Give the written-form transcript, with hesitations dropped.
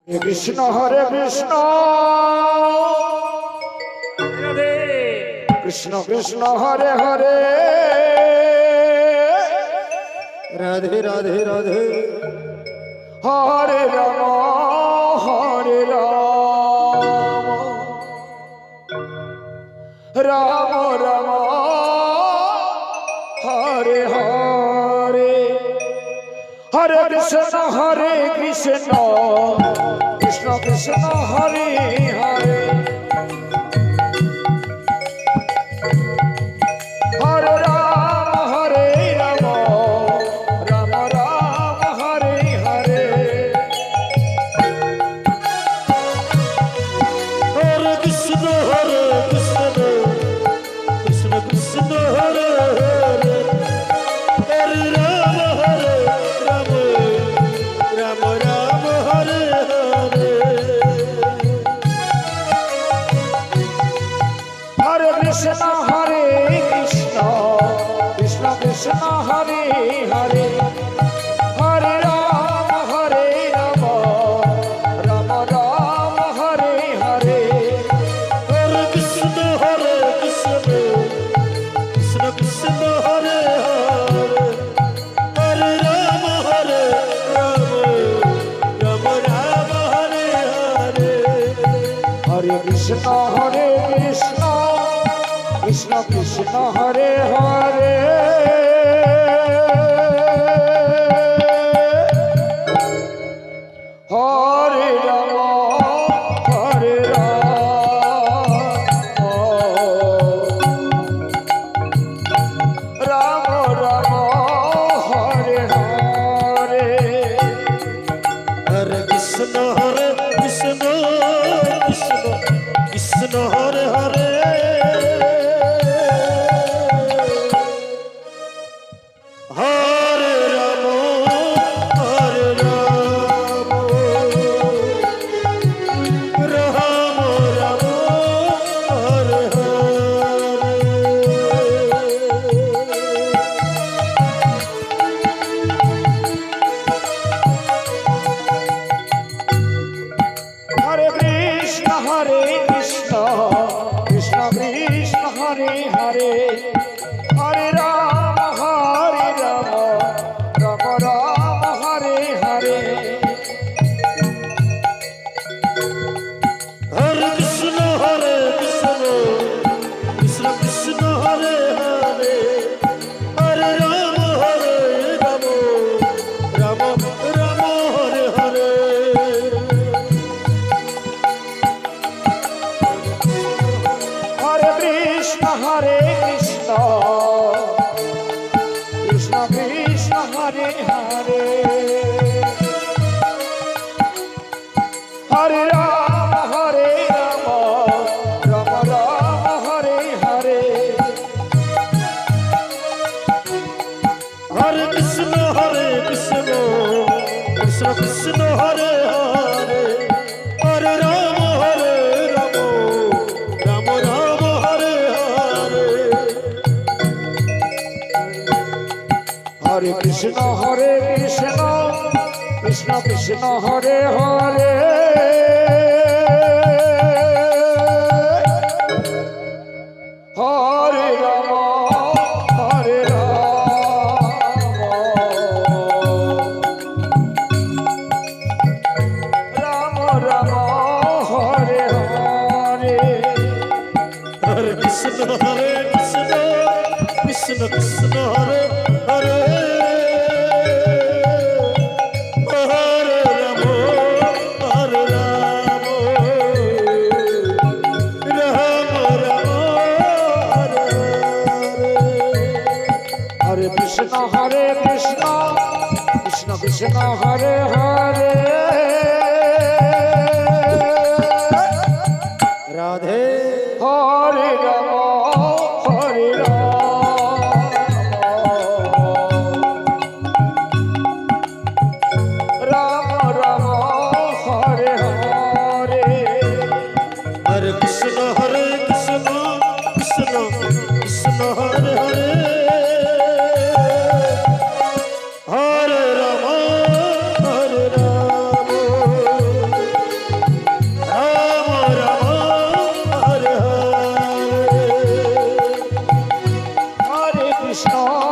Krishna Hare Krishna Krishna Krishna Hare Hare Radhe Radhe Radhe Hare Ram Ram Ram Hare Hare Hare Krishna Krishna Krishna Hare Hare Hare Ram Ram Ram Hare Hare Hare Krishna Krishna Krishna Hare Hare Hare Ram Ram Ram Ram Hare Hare Hare Krishna Krishna Krishna Hare Hare Hare Ram Ram Ram Hare Hare Hare Krishna Krishna Krishna Hare Hare Hare Ram Ram Ram Hare Hare Hare Krishna Krishna Krishna Hare Hare Hare Ram Ram Ram Hare Hare Hare Krishna Krishna Krishna Hare Hare Hare Ram Ram Ram Hare Hare Hare Krishna Krishna Krishna Hare Hare Hare Ram Ram Ram Hare Hare Hare Krishna Krishna Krishna Hare Hare Hare Ram Ram Ram Hare Hare Hare Krishna Krishna Krishna Hare Hare Hare Ram Ram Ram Hare Hare Hare Krishna Krishna Krishna Hare Hare Hare Ram Ram Ram Hare Hare Hare Krishna Krishna Krishna Hare Hare Hare Ram Ram Ram Hare Hare Hare Krishna Krishna Krishna Hare Hare Hare Ram Ram Ram Hare Hare Krishna Krishna Krishna Hare Hare Radhe Hare Ram Ram Ram Hare Hare Hare Krishna Krishna Krishna Hare Hare Hare Ram Krishna